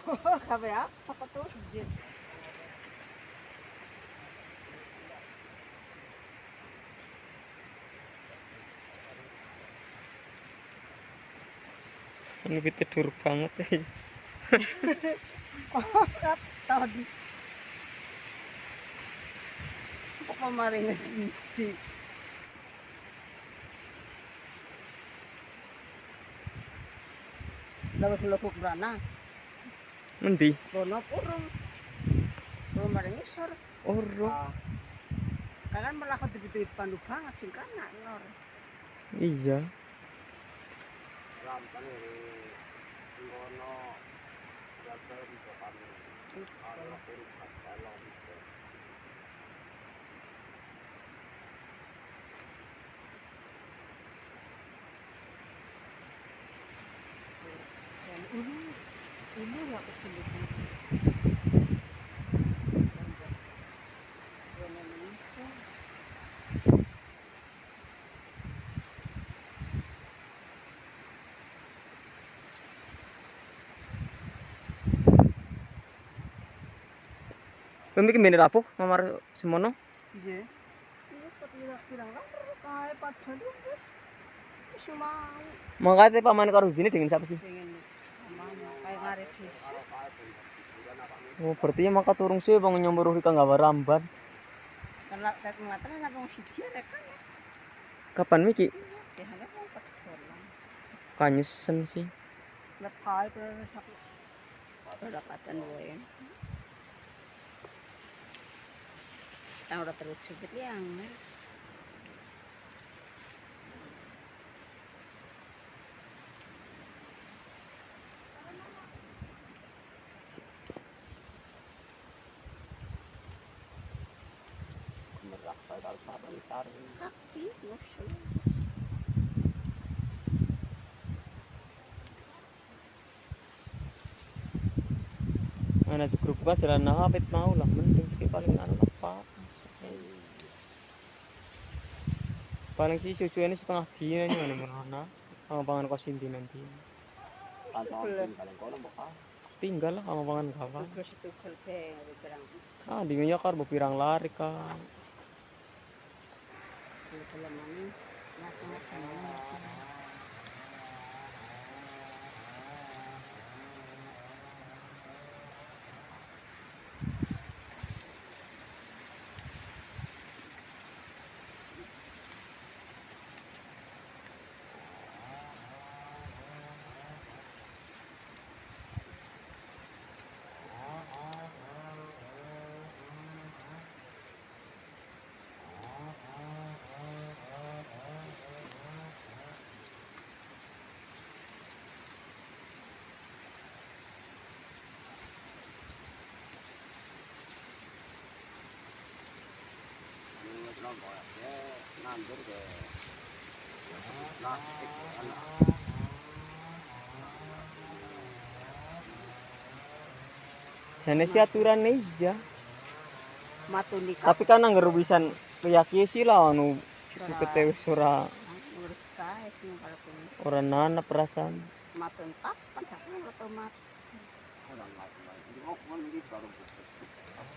Sabi papatusok din. Ini tidur banget ya. Tadi. Kok pemaringan di lewat berana. Nanti. Rono urung. Belum maring isor. Oro. Kalian malah kedip-kedip pandu banget sih kan lor. Iya. Lampan ini ngono jaga di depan kalau perukat kalau Dan ini nggak kesulitan. Pemik mbene rapuh nomor semono. Iya. Ini pirang-pirang lah kae padahal wis mau. Mangkate paman karo Rudine dengan siapa sih? Pengen mamanya kayak ngarit desa. Oh, berarti mangka turung sih bang nyombor ikan gawa ramban. Karena rek ngatan ana wong siji rek kan. Kapan miki? Ya ana wong padahal. Kanyesen sih. Lek kae terus aku kedapatan wae. Yang udah terus sebut yang merah kalau saban tarik kaki musuh. Ana grup kan jalan hapit mau lah mending sih paling anu apa. Paling sih cucu ini setengah dina nih mana pangan kos inti nanti. kalau tinggal kono bakal Tinggal lah sama pangan kawan. Terus itu kelpe berang. Ah, di kar pirang lari kan. Kalau mani macam-macam. nandur ke plastik anak Jane si aturan iya. Matuni Tapi kan anggar pisan meyakini sih lah anu kete wis ora ngurus kae sing kalau pun ora nanep perasaan. matun tak kan atau mat. orang lain di ngomong ini baru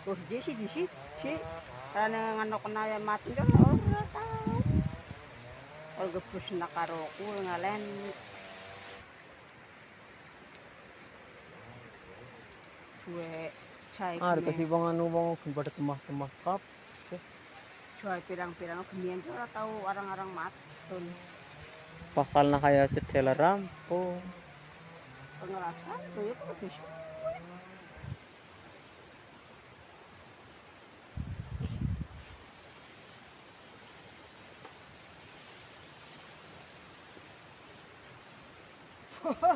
Terus di siji karena ngono kena ya mati yo ora tau. Kalau gebus nak karo ku ngalen duwe cai. Ah, kasih bang anu bang pada kemah-kemah kap. Jual pirang-pirang gemian ora tau arang-arang matun. Bakal na kaya sedela rampung. Pengerasa tuh ya kok bisa.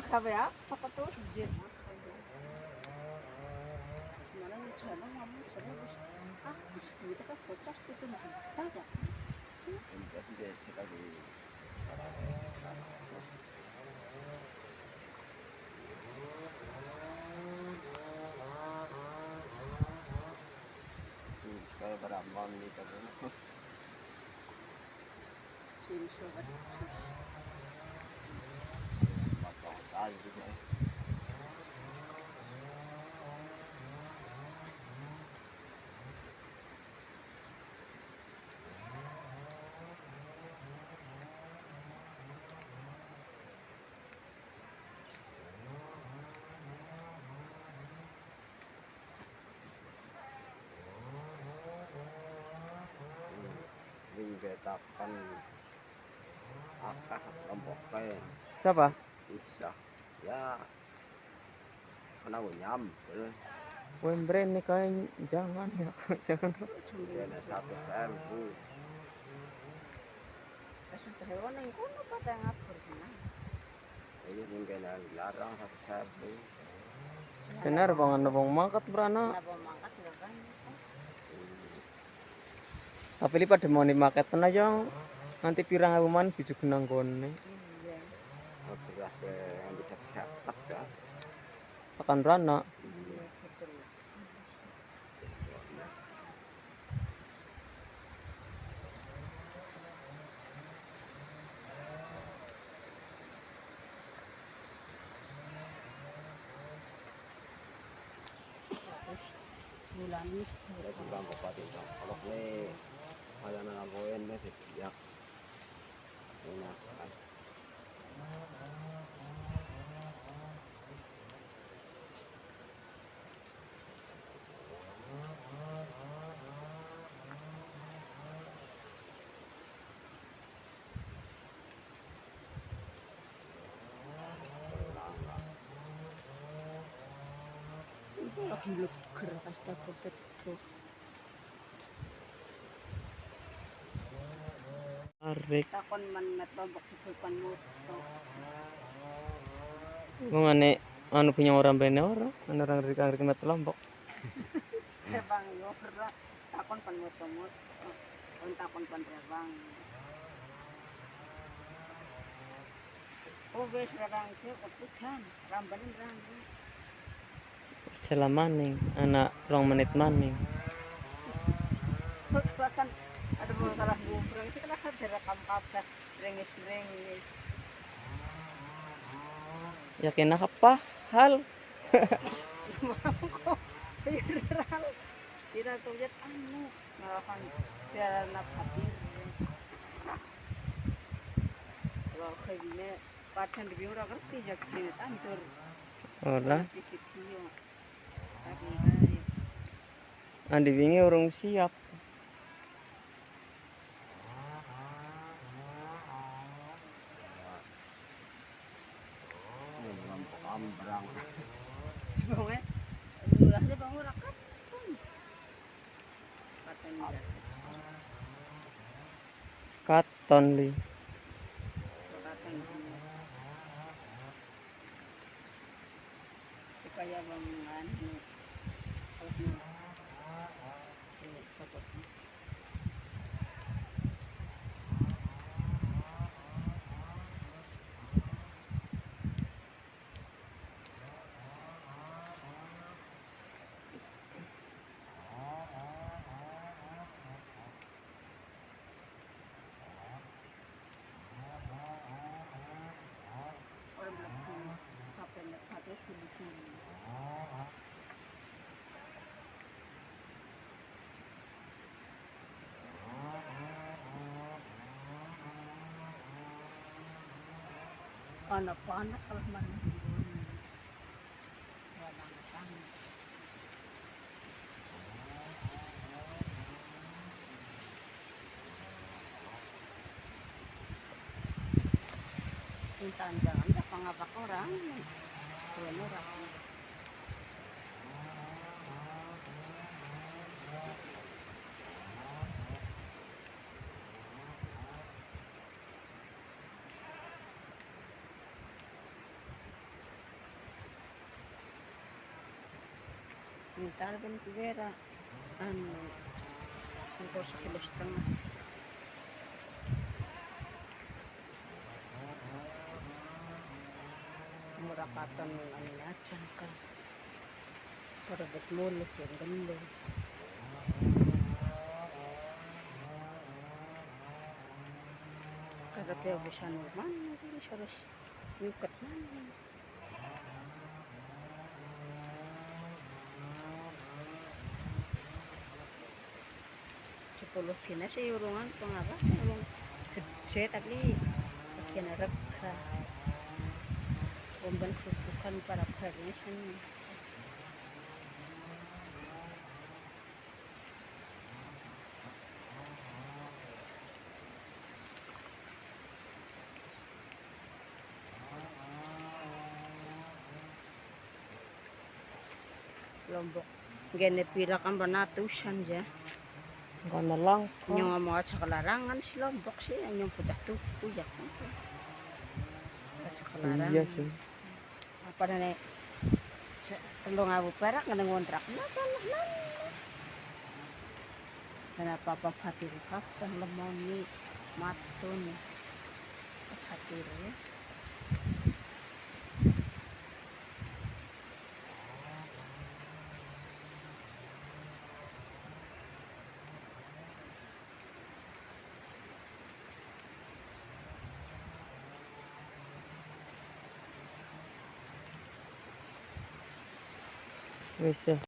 Kabe ya, apa tuh sejin. Mana jalan ngomong jalan terus gitu kan bocah itu nggak ada. jadi sekali saya beramal nih kan Sini sobat. bakal tadi juga betakan akah lombok kae Siapa? bisa ya sana nyam Wembre nih kayak jangan ya. Jangan. kena 1.000 Sudah hewan yang kuno pada ngatur senang. ini mungkin yang larang 1.000 Benar bang, ada bang mangkat berana. Kenapa mangkat nggak banyak? Tapi lipat mau dimaketan aja. Nanti pirang aku man biju genang kone. Iya. beras yang bisa disetak ya Akan rana. Iya betul. Terus bulan ini saya bilang bupati kalau gue ada nanggoin deh ya enak kan itu lagi leger pasti aku betul. Arik. Takon menet lombok sebutan moto. Mengane anu punya orang bene orang. Anu orang dari met lombok. Bang yo gerak takon pan moto-moto. Takon pan bang. Oh wes orang itu keputan rambanin rambu. Jela maning, anak 2 menit maning. Bahkan ada masalah bubrang itu kenapa direkam kabeh rengis-rengis. Yakin apa hal? Viral. Tidak tuh lihat anu ngelakukan jalan hadir. Kalau kayaknya pacan di biura ngerti jadi ini tantur. Ora, Video. Hari-hari. andi wingi urung siap. ini lombok ambrang Bang ulahnya bang ura kapan? Paten biasa. Katon li. Paten supaya bangunan orang belakang kapan ada sini. Panas kalau mana Intan jangan dah pangabak orang. Tuan orang. Minta pun kira anu untuk 1,5 kilo. Murah katon anu aja kan. Perebut mulut yang gendong. Kada kaya bisa normal, harus nyuket mana. Sepuluh kina sih urungan pengapa urung gede tapi kena reksa. Membentukan para permission. Lombok. Gini pira kan banatusan ya. Enggak na lang. Yung mga sa kalarangan si Lombok siya. Yung putah tuku ya. At sa kalarangan. Iya sih. Apa na tulong abu perak nga nangontrak na na. Sana papapatir kapten lemon ni matun. Papatir ya. Wis ya.